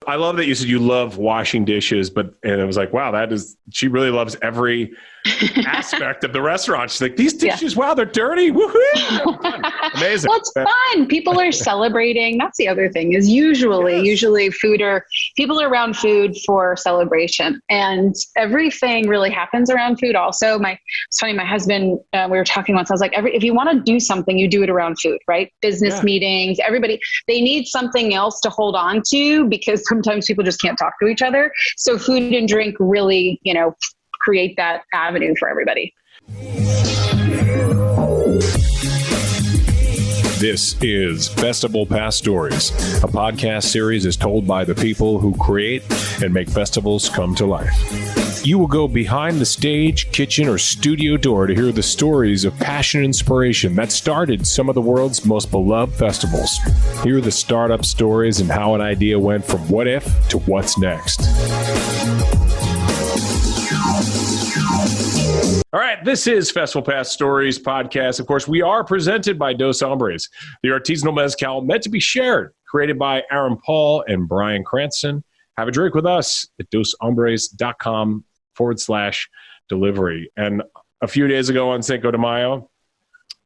I love that you said you love washing dishes, and it was like, wow, she really loves every aspect of the restaurant. She's like, these dishes, wow, they're dirty. Woohoo! Amazing. Well, it's fun. People are celebrating. That's the other thing is usually people are around food for celebration, and everything really happens around food. Also, it's funny, my husband, we were talking once, I was like, if you want to do something, you do it around food, right? Business meetings, everybody, they need something else to hold on to because sometimes people just can't talk to each other. So food and drink really, create that avenue for everybody. This is festivalPass Stories, a podcast series is told by the people who create and make festivals come to life. You will go behind the stage, kitchen, or studio door to hear the stories of passion and inspiration that started some of the world's most beloved festivals. Hear the startup stories and how an idea went from what if to what's next. All right, this is festivalPass Stories podcast. Of course, we are presented by Dos Hombres, the artisanal mezcal meant to be shared, created by Aaron Paul and Brian Cranston. Have a drink with us at doshombres.com/delivery. And a few days ago on Cinco de Mayo,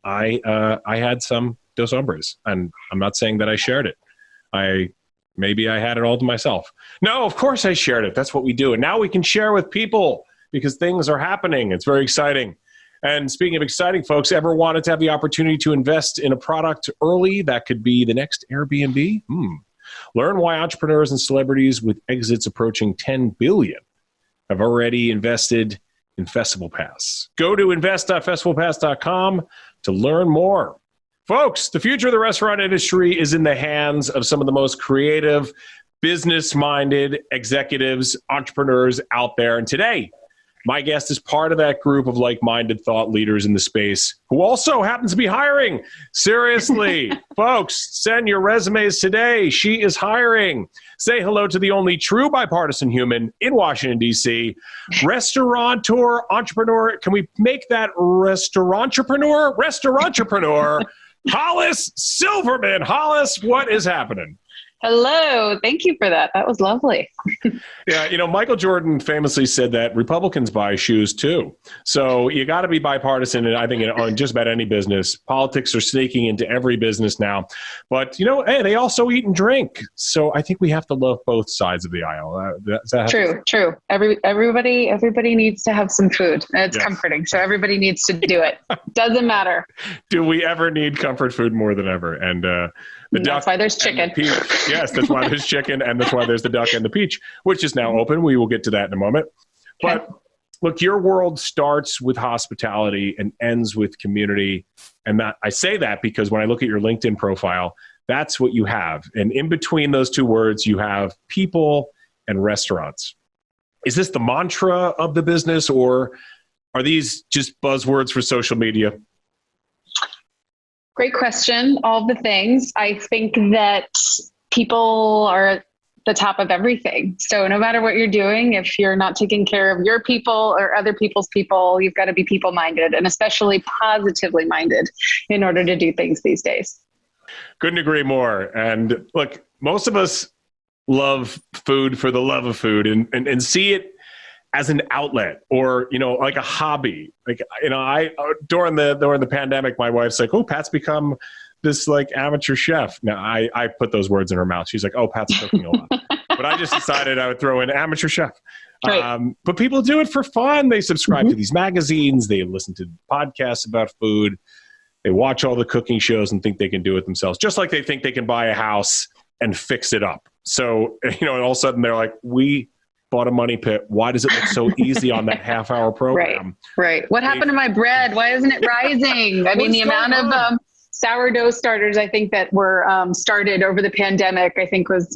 I had some Dos Hombres, and I'm not saying that I shared it. Maybe I had it all to myself. No, of course I shared it. That's what we do. And now we can share with people, because things are happening. It's very exciting. And speaking of exciting, folks, ever wanted to have the opportunity to invest in a product early that could be the next Airbnb? Learn why entrepreneurs and celebrities with exits approaching $10 billion have already invested in festivalPass. Go to invest.festivalpass.com to learn more. Folks, the future of the restaurant industry is in the hands of some of the most creative, business-minded executives, entrepreneurs out there. And today, my guest is part of that group of like-minded thought leaders in the space who also happens to be hiring. Seriously, folks, send your resumes today. She is hiring. Say hello to the only true bipartisan human in Washington, D.C., restaurateur, entrepreneur. Can we make that restaurantrepreneur? Restaurantrepreneur, Hollis Silverman. Hollis, what is happening? Hello. Thank you for that. That was lovely. Yeah, Michael Jordan famously said that Republicans buy shoes too. So you got to be bipartisan, and I think on just about any business. Politics are sneaking into every business now. But, hey, they also eat and drink. So I think we have to love both sides of the aisle. True. Everybody needs to have some food. It's comforting. So everybody needs to do it. Doesn't matter. Do we ever need comfort food more than ever? And that's why there's chicken. Yes, that's why there's chicken, and that's why there's the duck and the peach, which is now open. We will get to that in a moment. But look, your world starts with hospitality and ends with community. And that I say that because when I look at your LinkedIn profile, that's what you have. And in between those two words, you have people and restaurants. Is this the mantra of the business, or are these just buzzwords for social media? Great question. All the things. I think that people are at the top of everything. So no matter what you're doing, if you're not taking care of your people or other people's people, you've got to be people-minded, and especially positively minded in order to do things these days. Couldn't agree more. And look, most of us love food for the love of food and see it as an outlet or, like a hobby. Like, during the pandemic, my wife's like, oh, Pat's become this like amateur chef. Now I put those words in her mouth. She's like, oh, Pat's cooking a lot. But I just decided I would throw in amateur chef. Right. But people do it for fun. They subscribe to these magazines. They listen to podcasts about food. They watch all the cooking shows and think they can do it themselves, just like they think they can buy a house and fix it up. So, and all of a sudden they're like, we bought a money pit. Why does it look so easy on that half-hour program? Right. What happened to my bread? Why isn't it rising? I mean, the amount of sourdough starters, I think, that were started over the pandemic, I think was,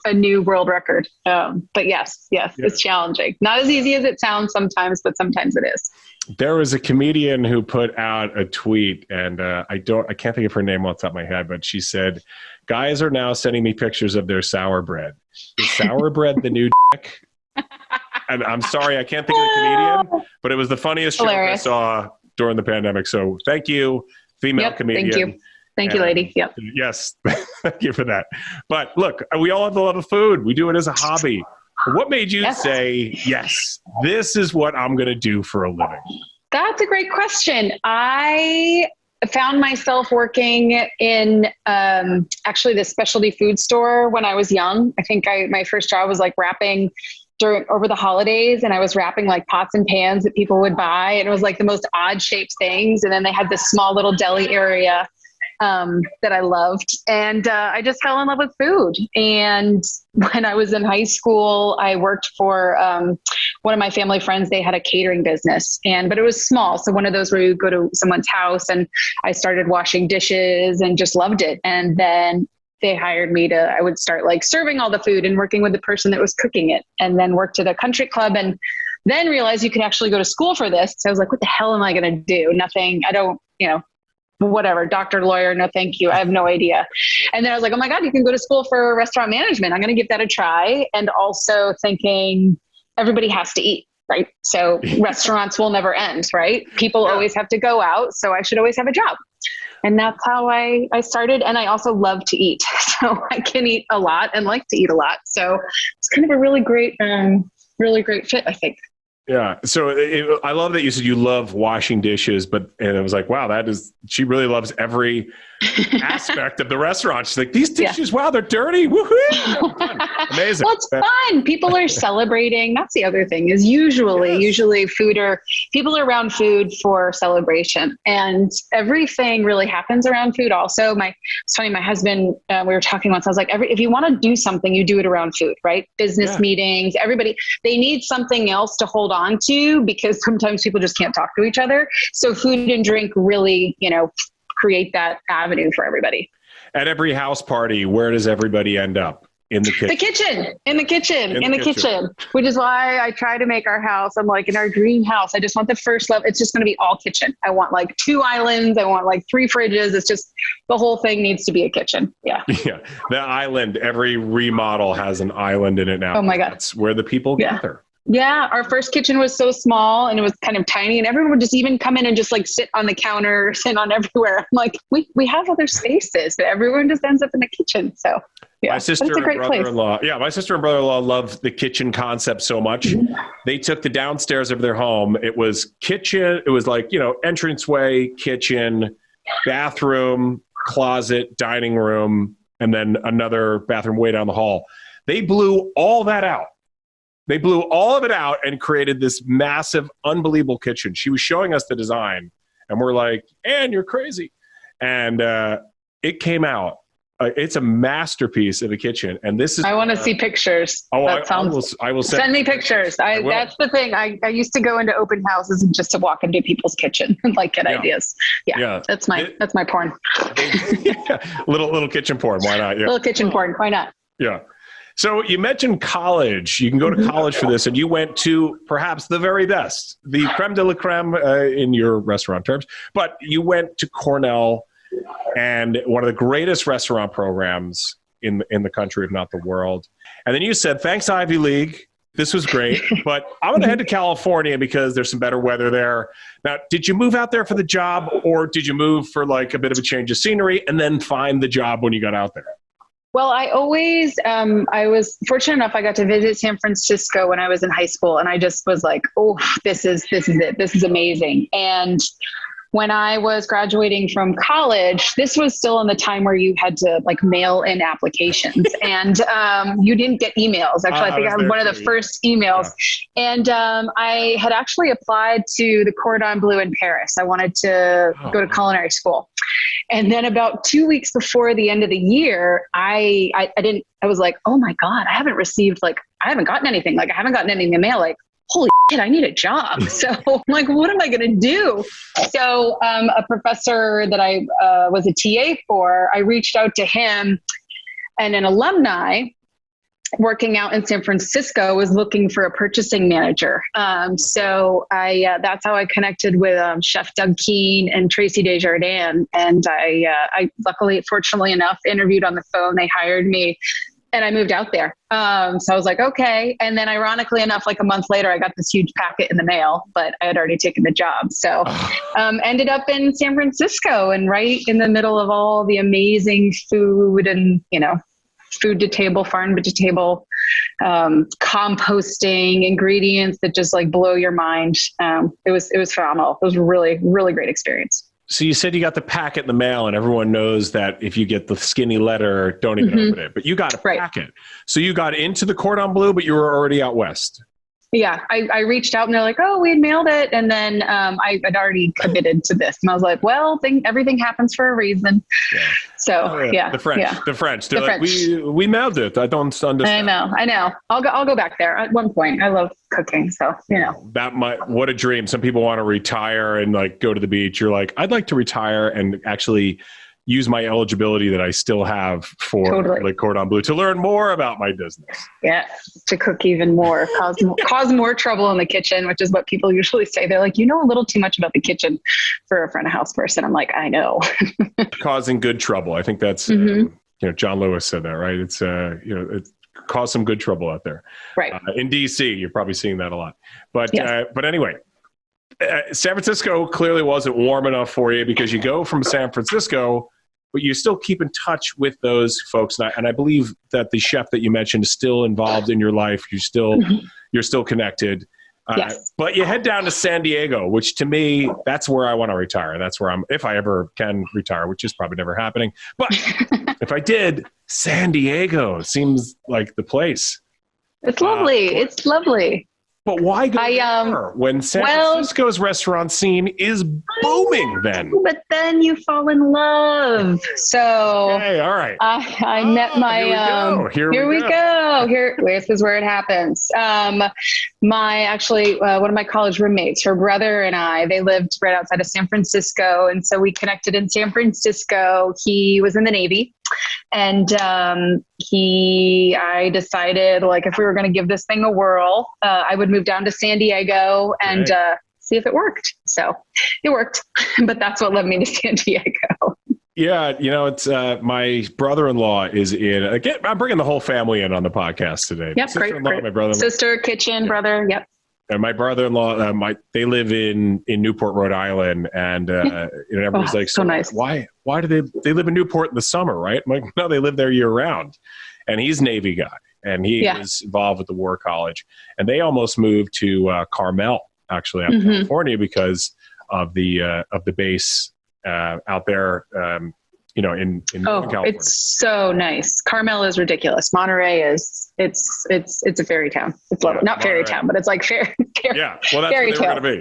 a new world record. But yes, it's challenging. Not as easy as it sounds sometimes, but sometimes it is. There was a comedian who put out a tweet, and I can't think of her name off the top of my head, but she said, guys are now sending me pictures of their sour bread. Is sour bread the new dick? And I'm sorry, I can't think of the comedian, but it was the funniest joke I saw during the pandemic. So thank you, female comedian. Thank you. Thank you, lady. Yep. Yes. Thank you for that. But look, we all have a love of food. We do it as a hobby. What made you say, yes, this is what I'm going to do for a living? That's a great question. I found myself working in actually the specialty food store when I was young. I think my first job was like wrapping over the holidays, and I was wrapping like pots and pans that people would buy, and it was like the most odd shaped things. And then they had this small little deli area that I loved, and I just fell in love with food. And when I was in high school, I worked for one of my family friends. They had a catering business, but it was small. So one of those where you go to someone's house, and I started washing dishes and just loved it. And then they hired me I would start like serving all the food and working with the person that was cooking it, and then worked at a country club, and then realized you could actually go to school for this. So I was like, what the hell am I going to do? Nothing. I don't, whatever, doctor, lawyer, no, thank you. I have no idea. And then I was like, oh my God, you can go to school for restaurant management. I'm going to give that a try. And also thinking everybody has to eat, right? So restaurants will never end, right? People always have to go out. So I should always have a job. And that's how I started. And I also love to eat. So I can eat a lot and like to eat a lot. So it's kind of a really great fit, I think. Yeah. So I love that you said you love washing dishes, and it was like, wow, she really loves every aspect of the restaurant. She's like, these dishes, wow, they're dirty. Woohoo! Amazing. Well, it's fun. People are celebrating. That's the other thing is usually people are around food for celebration, and everything really happens around food. Also, it's funny, my husband, we were talking once, I was like, if you want to do something, you do it around food, right? Business meetings, everybody, they need something else to hold on to, because sometimes people just can't talk to each other. So food and drink really, create that avenue for everybody. At every house party, where does everybody end up? In the kitchen. In the kitchen. Which is why I try to make our house, I'm like, in our dream house, I just want the first level. It's just going to be all kitchen. I want like 2 islands. I want like 3 fridges. It's just, the whole thing needs to be a kitchen. Yeah. Yeah. The island, every remodel has an island in it now. Oh my God. That's where the people gather. Yeah. Our first kitchen was so small and it was kind of tiny, and everyone would just even come in and just like sit on the counter, sit on everywhere. I'm like, we have other spaces, but everyone just ends up in the kitchen. So yeah, my sister and brother-in-law. Yeah, my sister and brother-in-law love the kitchen concept so much. Mm-hmm. They took the downstairs of their home. It was kitchen. It was like, entranceway, kitchen, bathroom, closet, dining room, and then another bathroom way down the hall. They blew all that out. They blew all of it out and created this massive, unbelievable kitchen. She was showing us the design, and we're like, "Ann, you're crazy." And it came out. It's a masterpiece of a kitchen. And this is... I want to see pictures. Oh, I will send me pictures. That's the thing. I used to go into open houses and just to walk into people's kitchen and like get ideas. Yeah. That's my porn. Little kitchen porn. Why not? Yeah. Little kitchen porn. Why not? Yeah. So you mentioned college. You can go to college for this, and you went to perhaps the very best, the creme de la creme in your restaurant terms, but you went to Cornell, and one of the greatest restaurant programs in the country, if not the world. And then you said, thanks, Ivy League. This was great, but I'm going to head to California because there's some better weather there. Now, did you move out there for the job, or did you move for like a bit of a change of scenery and then find the job when you got out there? Well, I always, I was fortunate enough, I got to visit San Francisco when I was in high school, and I just was like, oh, this is it. This is amazing. And when I was graduating from college, this was still in the time where you had to like mail in applications, and you didn't get emails. Actually, I think I was one of the first emails. Yeah. And I had actually applied to the Cordon Bleu in Paris. I wanted to go to culinary school. And then about 2 weeks before the end of the year, I was like, oh my God, I haven't gotten anything. Like I haven't gotten anything in the mail. Like, holy shit, I need a job. So I'm like, what am I going to do? So a professor that I was a TA for, I reached out to him, and an alumni working out in San Francisco was looking for a purchasing manager. So that's how I connected with Chef Doug Keane and Tracy Desjardins. And I luckily, fortunately enough, interviewed on the phone. They hired me. and I moved out there. So I was like, okay. And then ironically enough, like a month later, I got this huge packet in the mail, but I had already taken the job. So ended up in San Francisco and right in the middle of all the amazing food and, food to table, farm to table, composting, ingredients that just like blow your mind. It was phenomenal. It was a really, really great experience. So you said you got the packet in the mail and everyone knows that if you get the skinny letter, don't even open it, but you got a packet. So you got into the Cordon Bleu, but you were already out west. Yeah. I reached out and they're like, oh, we had mailed it. And then I had already committed to this. And I was like, well, everything happens for a reason. Yeah. So The French. They're like, we mailed it. I don't understand. I know. I'll go back there at one point. I love cooking. So, what a dream. Some people want to retire and like go to the beach. You're like, I'd like to retire and actually use my eligibility that I still have for like Cordon Bleu to learn more about my business. Yeah. To cook even more, cause more trouble in the kitchen, which is what people usually say. They're like, a little too much about the kitchen for a front of house person. I'm like, I know. Causing good trouble. I think that's, John Lewis said that, right? It's, it caused some good trouble out there. Right. In DC, you're probably seeing that a lot. But anyway, San Francisco clearly wasn't warm enough for you because you go from San Francisco, but you still keep in touch with those folks. And I believe that the chef that you mentioned is still involved in your life. You're still connected. Yes. But you head down to San Diego, which to me, that's where I want to retire. That's where if I ever can retire, which is probably never happening. But if I did, San Diego seems like the place. It's lovely. It's lovely. But why go there when San Francisco's restaurant scene is booming then? But then you fall in love. So hey, all right. I met my here we go. This is where it happens. One of my college roommates, her brother and I, they lived right outside of San Francisco. And so we connected in San Francisco. He was in the Navy. And I decided, like, if we were going to give this thing a whirl, I would move down to San Diego and see if it worked. So it worked, but that's what led me to San Diego. Yeah, it's my brother-in-law is in. Again, I'm bringing the whole family in on the podcast today. Yep, great. My brother-in-law, sister, kitchen, brother. Yep. And my brother-in-law, they live in Newport, Rhode Island, and everybody's like, so nice. Why do they live in Newport in the summer, right? I'm like, no, they live there year round. And he's a Navy guy, and he is involved with the War College, and they almost moved to Carmel, actually, out in California, because of the base out there. In California. It's so nice. Carmel is ridiculous. Monterey it's a fairy town. It's lovely. Not Monterey. Fairy town, but it's like fair. Yeah, well, that's where they were going to be.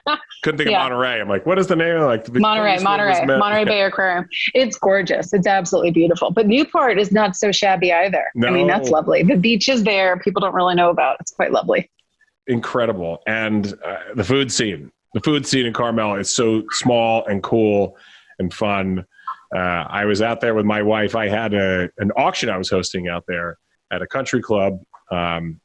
I couldn't think of Monterey. I'm like, what is the name? Like Monterey Bay Aquarium. It's gorgeous. It's absolutely beautiful. But Newport is not so shabby either. No. I mean, that's lovely. The beach is there. People don't really know about. It's quite lovely. Incredible. And the food scene in Carmel is so small and cool and fun. I was out there with my wife. I had an auction I was hosting out there at a country club. And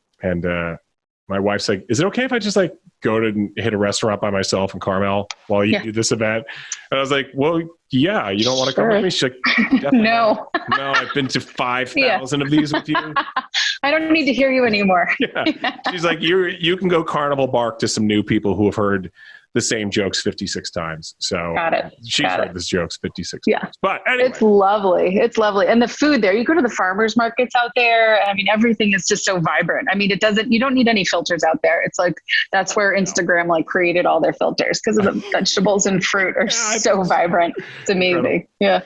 my wife's like, is it okay if I just like go to hit a restaurant by myself in Carmel while you do this event? And I was like, well, yeah, you don't want to come with me? She's like, definitely no. No, I've been to 5,000 of these with you. I don't need to hear you anymore. She's like, you can go carnival bark to some new people who have heard the same jokes 56 times. So she's heard this jokes 56 times. But anyway. It's lovely. It's lovely. And the food there, you go to the farmers markets out there. I mean, everything is just so vibrant. I mean, you don't need any filters out there. It's like, that's where Instagram like created all their filters because of the vegetables and fruit are so vibrant. It's amazing. Incredible. Yeah.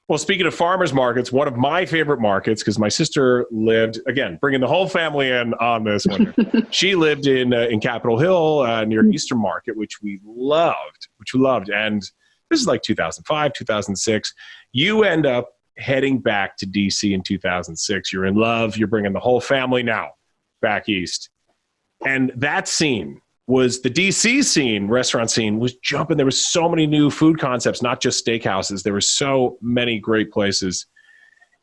Well, speaking of farmers markets, one of my favorite markets, because my sister lived, again, bringing the whole family in on this one. She lived in Capitol Hill near Eastern Market, which we loved. And this is like 2005, 2006. You end up heading back to DC in 2006. You're in love. You're bringing the whole family now back east. And that scene was the DC scene, restaurant scene was jumping. There was so many new food concepts, not just steakhouses. There were so many great places.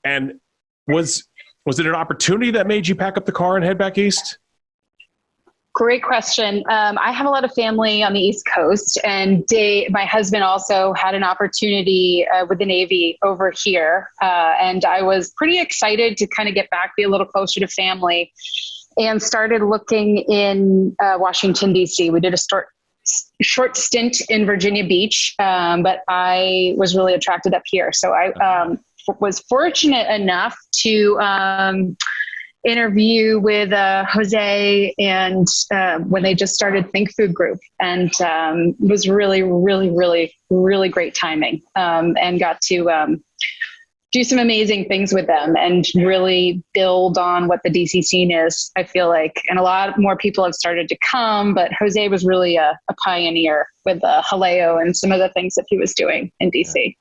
And was it an opportunity that made you pack up the car and head back east? Great question. I have a lot of family on the East Coast, and my husband also had an opportunity with the Navy over here. And I was pretty excited to kind of get back, be a little closer to family, and started looking in Washington, D.C. We did a short stint in Virginia Beach, but I was really attracted up here. So I was fortunate enough to interview with Jose and when they just started Think Food Group, and it was really, really, really, really great timing, and got to do some amazing things with them and really build on what the DC scene is, I feel like. And a lot more people have started to come, but Jose was really a pioneer with Haleo and some of the things that he was doing in DC.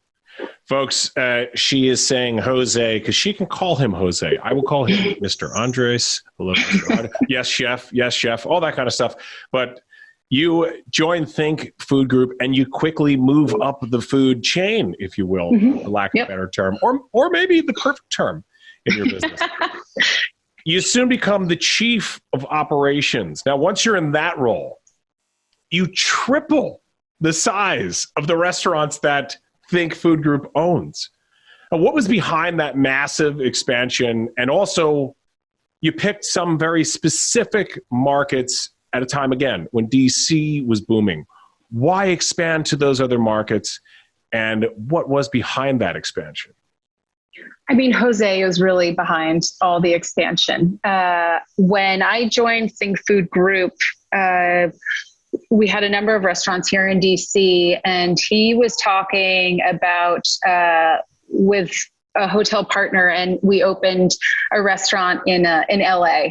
Folks, she is saying Jose because she can call him Jose. I will call him Mr. Andres. Hello, Mr. Andres. Yes, chef. Yes, chef. All that kind of stuff. But you join Think Food Group and you quickly move up the food chain, if you will, for lack of a better term, or maybe the perfect term in your business. You soon become the chief of operations. Now, once you're in that role, you triple the size of the restaurants that Think Food Group owns. Now, what was behind that massive expansion? And also, you picked some very specific markets at a time, again, when DC was booming. Why expand to those other markets? And what was behind that expansion? I mean, Jose was really behind all the expansion. When I joined Think Food Group, we had a number of restaurants here in DC, and he was talking about with a hotel partner, and we opened a restaurant in LA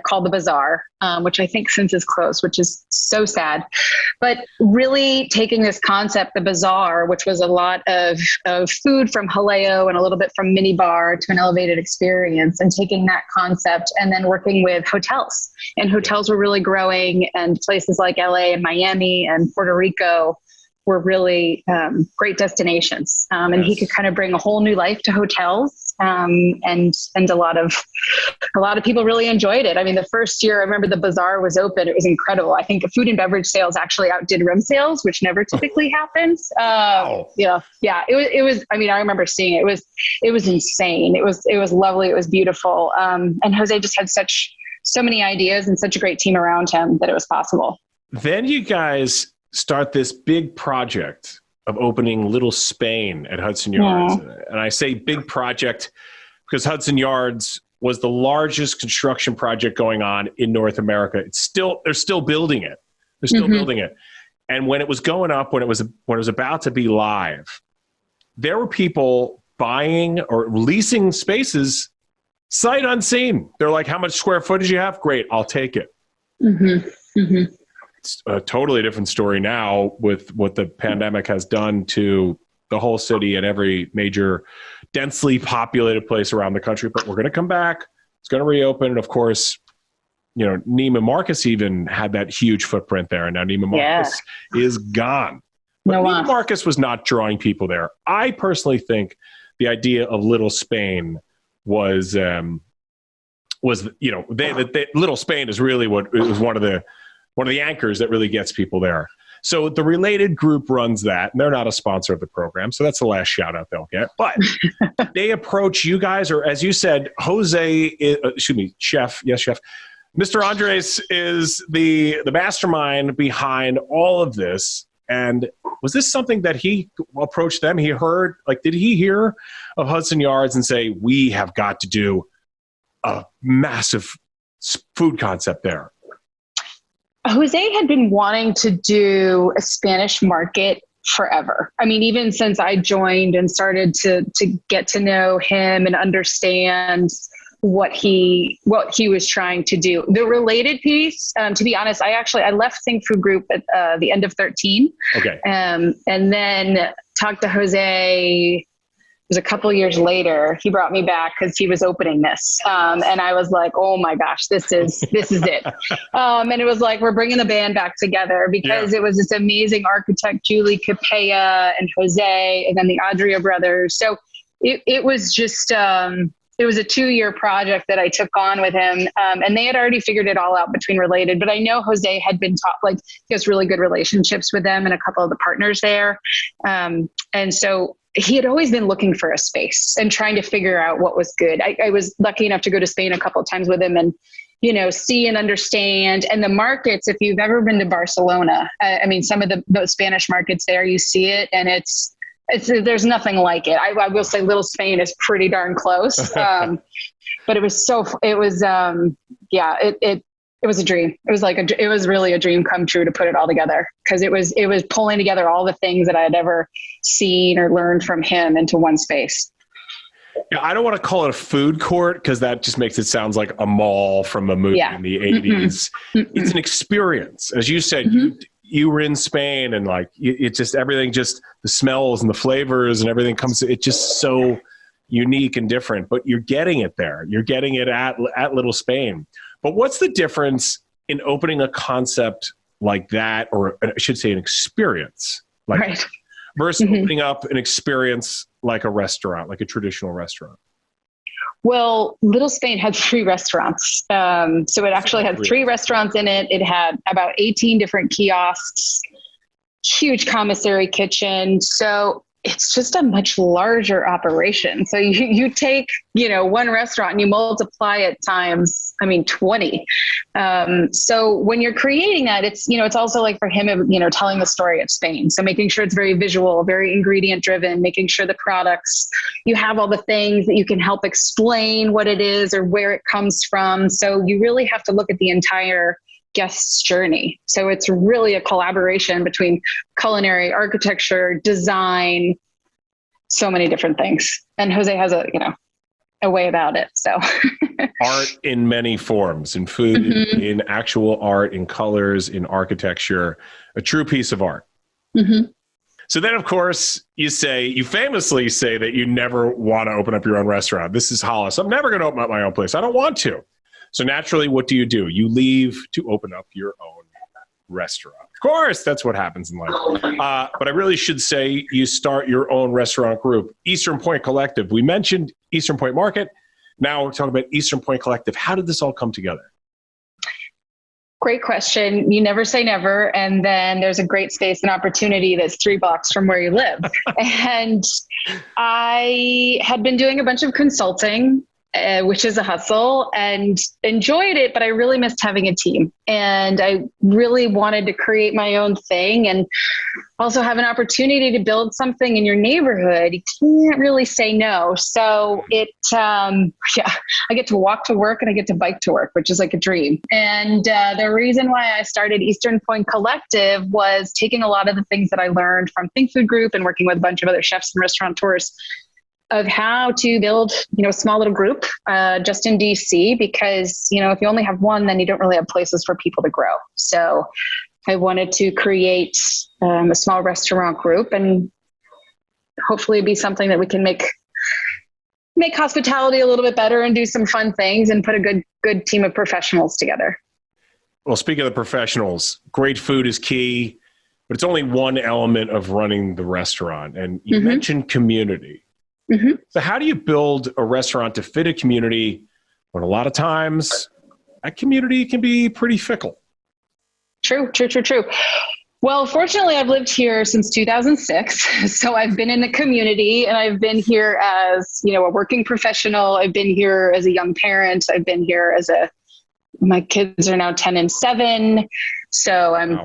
called The Bazaar, which I think since is closed, which is so sad. But really taking this concept, The Bazaar, which was a lot of food from Haleo and a little bit from minibar to an elevated experience, and taking that concept and then working with hotels. And hotels were really growing, and places like LA and Miami and Puerto Rico were really great destinations. And he could kind of bring a whole new life to hotels. And a lot of people really enjoyed it. I mean, the first year I remember The Bazaar was open, it was incredible. I think food and beverage sales actually outdid room sales, which never typically happens. Yeah. It was, I mean, I remember seeing it. It was insane. It was lovely. It was beautiful. And Jose just had so many ideas and such a great team around him that it was possible. Then you guys start this big project of opening Little Spain at Hudson Yards. Yeah. And I say big project because Hudson Yards was the largest construction project going on in North America. They're still building it. They're still building it. And when it was going up, when it was about to be live, there were people buying or leasing spaces sight unseen. They're like, how much square footage you have? Great, I'll take it. It's a totally different story now with what the pandemic has done to the whole city and every major densely populated place around the country. But we're going to come back. It's going to reopen. And of course, you know, Neiman Marcus even had that huge footprint there. And now Neiman Marcus is gone. But Neiman Marcus was not drawing people there. I personally think the idea of Little Spain was Little Spain is really what it was one of the anchors that really gets people there. So the Related Group runs that, and they're not a sponsor of the program, so that's the last shout out they'll get. But they approach you guys, or as you said, chef, yes, chef. Mr. Andres is the mastermind behind all of this. And was this something that he approached them? He heard, did he hear of Hudson Yards and say, we have got to do a massive food concept there? Jose had been wanting to do a Spanish market forever. I mean, even since I joined and started to get to know him and understand what he was trying to do. The Related piece, to be honest, I left Think Food Group at the end of 2013. Okay. And then talked to Jose. It was a couple years later. He brought me back because he was opening this, and I was like, "Oh my gosh, this is it!" And it was like we're bringing the band back together because it was this amazing architect, Julie Capella and Jose, and then the Adria brothers. So it was just it it was a 2-year project that I took on with him. And they had already figured it all out between Related, but I know Jose had been taught, like, he has really good relationships with them and a couple of the partners there. And so he had always been looking for a space and trying to figure out what was good. I was lucky enough to go to Spain a couple of times with him and, you know, see and understand. And the markets, if you've ever been to Barcelona, I mean, some of those Spanish markets there, you see it and it's there's nothing like it. I will say Little Spain is pretty darn close. But it was it was a dream. It was really a dream come true to put it all together, because it was pulling together all the things that I had ever seen or learned from him into one space. Yeah, I don't want to call it a food court, because that just makes it sound like a mall from a movie in the 80s. It's an experience. As you said, you were in Spain, and like, it's just everything, just the smells and the flavors and everything comes, it's just so unique and different, but you're getting it there. You're getting it at Little Spain. But what's the difference in opening a concept like that, or I should say an experience like that, versus opening up an experience like a restaurant, like a traditional restaurant? Well, Little Spain had 3 restaurants. So it actually had 3 restaurants in it. It had about 18 different kiosks, huge commissary kitchen. So it's just a much larger operation. So you take, you know, one restaurant and you multiply it times, 20. So when you're creating that, it's, you know, it's also like for him, you know, telling the story of Spain. So making sure it's very visual, very ingredient driven, making sure the products, you have all the things that you can help explain what it is or where it comes from. So you really have to look at the entire guest's journey. So it's really a collaboration between culinary, architecture, design, so many different things. And Jose has a way about it. So art in many forms, in food, in actual art, in colors, in architecture, a true piece of art. So then, of course, you famously say that you never want to open up your own restaurant. This is Hollis. I'm never going to open up my own place. I don't want to. So naturally, what do? You leave to open up your own restaurant. Of course, that's what happens in life. But I really should say you start your own restaurant group, Eastern Point Collective. We mentioned Eastern Point Market. Now we're talking about Eastern Point Collective. How did this all come together? Great question. You never say never. And then there's a great space and opportunity that's 3 blocks from where you live. And I had been doing a bunch of consulting, which is a hustle, and enjoyed it, but I really missed having a team. And I really wanted to create my own thing and also have an opportunity to build something in your neighborhood. You can't really say no. So I get to walk to work and I get to bike to work, which is like a dream. And the reason why I started Eastern Point Collective was taking a lot of the things that I learned from Think Food Group and working with a bunch of other chefs and restaurateurs of how to build, a small little group just in DC, because, if you only have one, then you don't really have places for people to grow. So I wanted to create a small restaurant group and hopefully be something that we can make hospitality a little bit better and do some fun things and put a good team of professionals together. Well, speaking of the professionals, great food is key, but it's only one element of running the restaurant. And you mentioned community. So how do you build a restaurant to fit a community when a lot of times that community can be pretty fickle? True. Well, fortunately, I've lived here since 2006. So I've been in the community and I've been here as, a working professional. I've been here as a young parent. I've been here my kids are now 10 and 7. So I'm,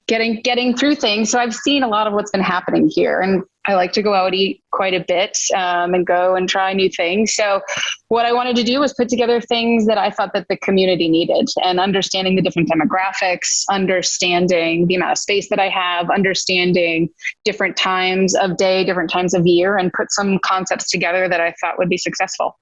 getting through things. So I've seen a lot of what's been happening here, and I like to go out eat quite a bit and go and try new things. So what I wanted to do was put together things that I thought that the community needed, and understanding the different demographics, understanding the amount of space that I have, understanding different times of day, different times of year, and put some concepts together that I thought would be successful.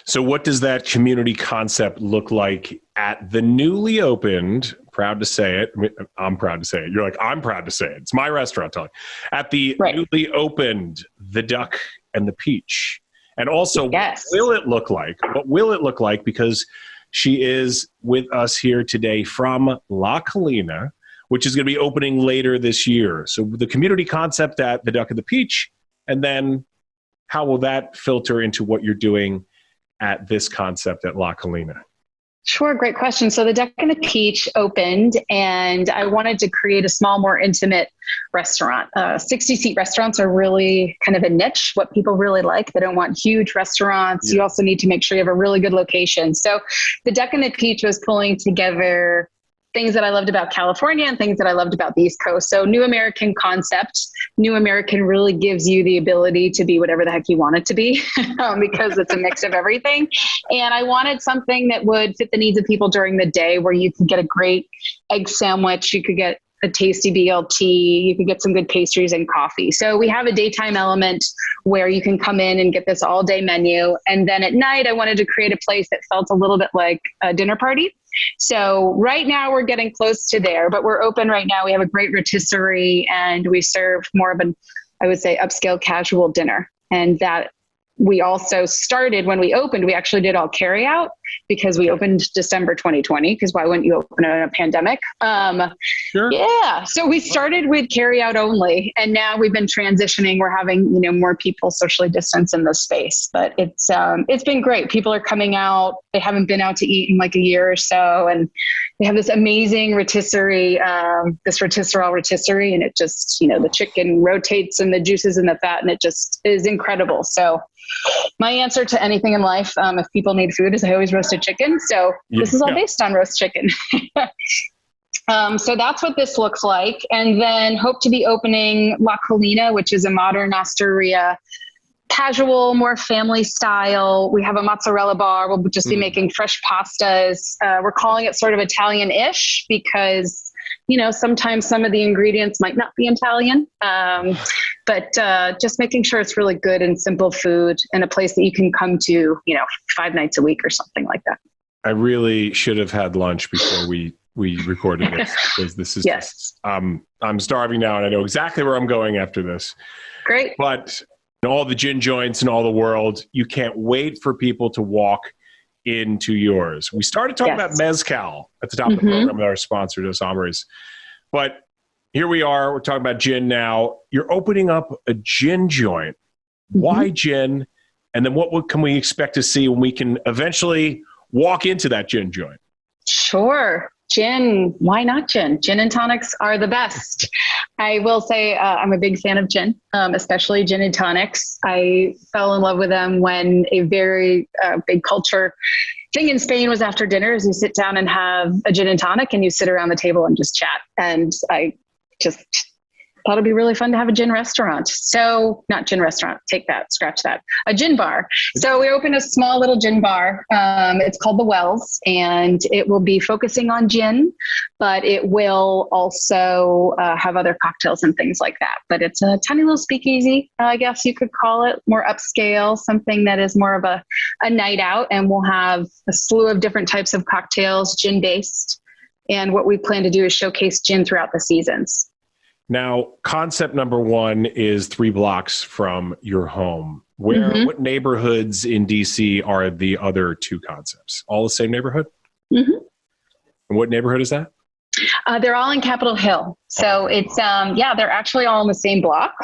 So what does that community concept look like at the newly opened, proud to say it, I'm proud to say it, you're like, I'm proud to say it, it's my restaurant talk, at the newly opened The Duck and the Peach? And also, What will it look like? What will it look like? Because she is with us here today from La Colina, which is going to be opening later this year. So the community concept at The Duck and the Peach, and then how will that filter into what you're doing at this concept at La Colina? Sure. Great question. So the Deck and the Peach opened, and I wanted to create a small, more intimate restaurant. 60-seat restaurants are really kind of a niche, what people really like. They don't want huge restaurants. Yeah. You also need to make sure you have a really good location. So the Deck and the Peach was pulling together things that I loved about California and things that I loved about the East Coast. So New American concept. New American really gives you the ability to be whatever the heck you want it to be because it's a mix of everything. And I wanted something that would fit the needs of people during the day, where you could get a great egg sandwich, you could get a tasty BLT, you could get some good pastries and coffee. So we have a daytime element where you can come in and get this all day menu. And then at night, I wanted to create a place that felt a little bit like a dinner party. So right now we're getting close to there, but we're open right now. We have a great rotisserie, and we serve more of an, I would say, upscale casual dinner. And that we also started when we opened, we actually did all carry out because we opened December 2020, because why wouldn't you open in a pandemic? Sure. Yeah. So we started with carry out only, and now we've been transitioning. We're having, more people socially distance in the space, but it's been great. People are coming out. They haven't been out to eat in like a year or so. And they have this amazing rotisserie, this rotisserie, and it just, the chicken rotates and the juices and the fat, and it just is incredible. So my answer to anything in life, if people need food, is I always roasted chicken. So this is all based on roast chicken. So that's what this looks like. And then hope to be opening La Colina, which is a modern osteria, casual, more family style. We have a mozzarella bar. We'll just be making fresh pastas. We're calling it sort of Italian-ish because, sometimes some of the ingredients might not be Italian, but just making sure it's really good and simple food in a place that you can come to, 5 nights a week or something like that. I really should have had lunch before we recorded this, because this is just, I'm starving now, and I know exactly where I'm going after this. Great. But in all the gin joints in all the world, you can't wait for people to walk into yours. We started talking about Mezcal at the top of the program with our sponsor, Dos Hombres. But here we are, we're talking about gin now. You're opening up a gin joint. Why gin? And then what can we expect to see when we can eventually walk into that gin joint? Sure. Gin. Why not gin? Gin and tonics are the best. I will say I'm a big fan of gin, especially gin and tonics. I fell in love with them when a very big culture thing in Spain was after dinner is you sit down and have a gin and tonic, and you sit around the table and just chat. And I just thought it'd be really fun to have a gin restaurant. So not gin restaurant, take that, scratch that, a gin bar. So we opened a small little gin bar. It's called The Wells, and it will be focusing on gin, but it will also have other cocktails and things like that. But it's a tiny little speakeasy, I guess you could call it, more upscale, something that is more of a night out. And we'll have a slew of different types of cocktails, gin based. And what we plan to do is showcase gin throughout the seasons. Now, concept number 1 is 3 blocks from your home. What neighborhoods in DC are the other 2 concepts? All the same neighborhood? And what neighborhood is that? They're all in Capitol Hill. So it's, they're actually all in the same block.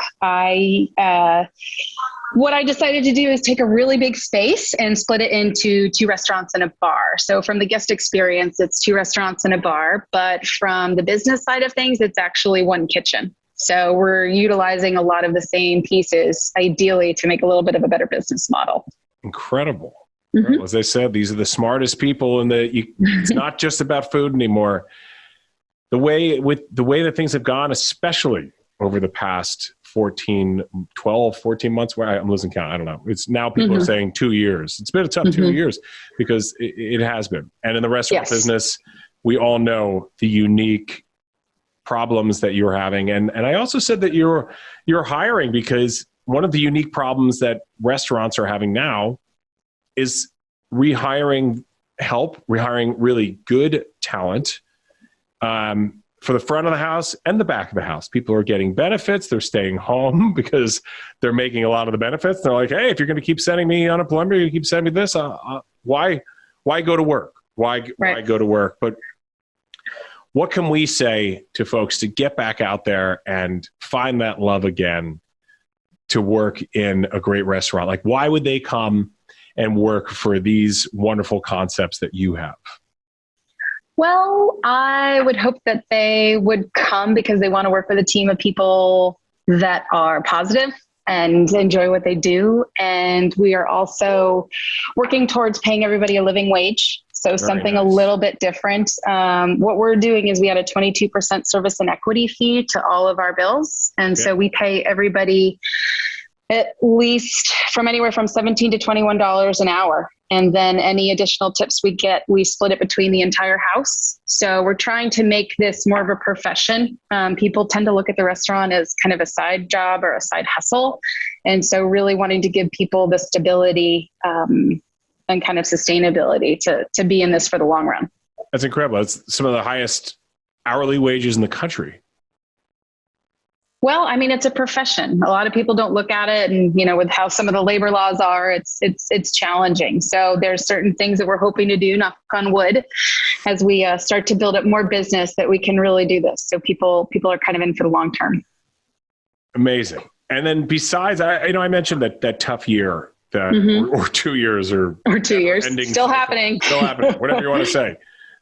What I decided to do is take a really big space and split it into 2 restaurants and a bar. So from the guest experience, it's 2 restaurants and a bar, but from the business side of things, it's actually 1 kitchen. So we're utilizing a lot of the same pieces, ideally, to make a little bit of a better business model. Incredible. As I said, these are the smartest people, and it's not just about food anymore. The way that things have gone, especially over the past 14 months, where I'm losing count. I don't know. It's now people are saying 2 years. It's been a tough 2 years because it has been. And in the restaurant business, we all know the unique problems that you're having. And I also said that you're hiring, because one of the unique problems that restaurants are having now is rehiring really good talent. For the front of the house and the back of the house. People are getting benefits. They're staying home because they're making a lot of the benefits. They're like, hey, if you're going to keep sending me unemployment, you keep sending me this, why go to work? Why go to work? But what can we say to folks to get back out there and find that love again to work in a great restaurant? Like, why would they come and work for these wonderful concepts that you have? Well, I would hope that they would come because they want to work with a team of people that are positive and enjoy what they do. And we are also working towards paying everybody a living wage. So something a little bit different. What we're doing is we had a 22% service and equity fee to all of our bills. And so we pay everybody at least from anywhere from $17 to $21 an hour. And then any additional tips we get, we split it between the entire house. So we're trying to make this more of a profession. People tend to look at the restaurant as kind of a side job or a side hustle. And so really wanting to give people the stability and kind of sustainability to be in this for the long run. That's incredible. It's some of the highest hourly wages in the country. Well, I mean, it's a profession. A lot of people don't look at it, and with how some of the labor laws are, it's challenging. So there's certain things that we're hoping to do, knock on wood, as we start to build up more business, that we can really do this. So people are kind of in for the long term. Amazing. And then besides, I mentioned that tough year, or 2 years, or 2 years, still happening, whatever you want to say.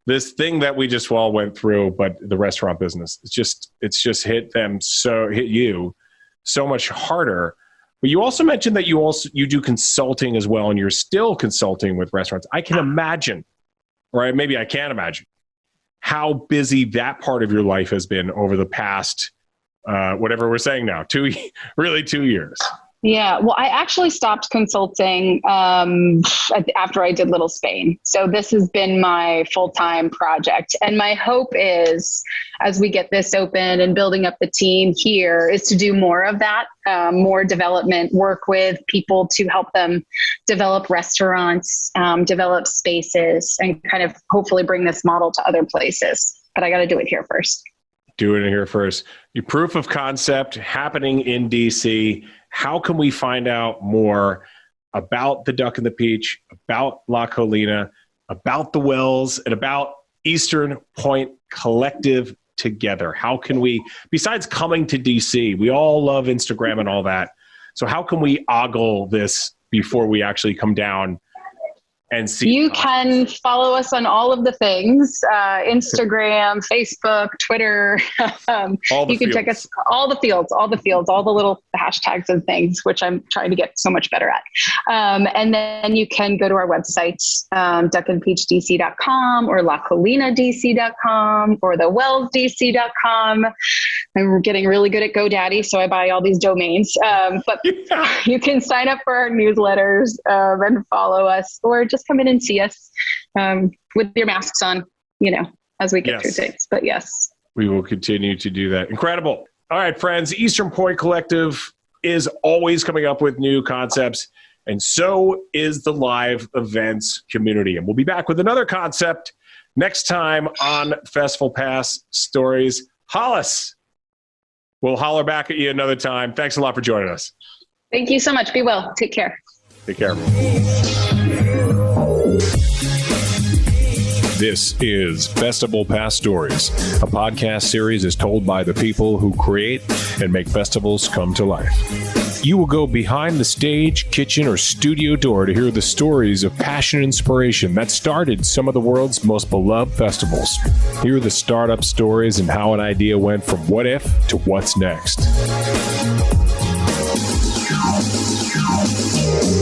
This thing that we just all went through, but the restaurant business, it's just hit you so much harder. But you also mentioned that you do consulting as well, and you're still consulting with restaurants. I can imagine, right? Maybe I can't imagine how busy that part of your life has been over the past, whatever we're saying now, 2 years. Yeah, well, I actually stopped consulting after I did Little Spain. So this has been my full-time project. And my hope is, as we get this open and building up the team here, is to do more of that, more development, work with people to help them develop restaurants, develop spaces, and kind of hopefully bring this model to other places. But I got to do it here first. Do it here first. Your proof of concept happening in DC. How can we find out more about the Duck and the Peach, about La Colina, about the Wells, and about Eastern Point Collective together? How can we, besides coming to DC, we all love Instagram and all that. So how can we ogle this before we actually come down and see? You can follow us on all of the things, Instagram, Facebook, Twitter. You can check us, all the fields, all the little hashtags and things, which I'm trying to get so much better at. And then you can go to our website, duckandpeachdc.com or lacolinadc.com or thewellsdc.com. I'm getting really good at GoDaddy, so I buy all these domains. But you can sign up for our newsletters and follow us, or just come in and see us with your masks on, as we get through things. But yes, we will continue to do that. Incredible. All right, friends, Eastern Point Collective is always coming up with new concepts, and so is the live events community. And we'll be back with another concept next time on festivalPass Stories. Hollis, we'll holler back at you another time. Thanks a lot for joining us. Thank you so much. Be well. Take care. Take care. This is festivalPass Stories, a podcast series is told by the people who create and make festivals come to life. You will go behind the stage, kitchen, or studio door to hear the stories of passion and inspiration that started some of the world's most beloved festivals. Hear the startup stories and how an idea went from what if to what's next.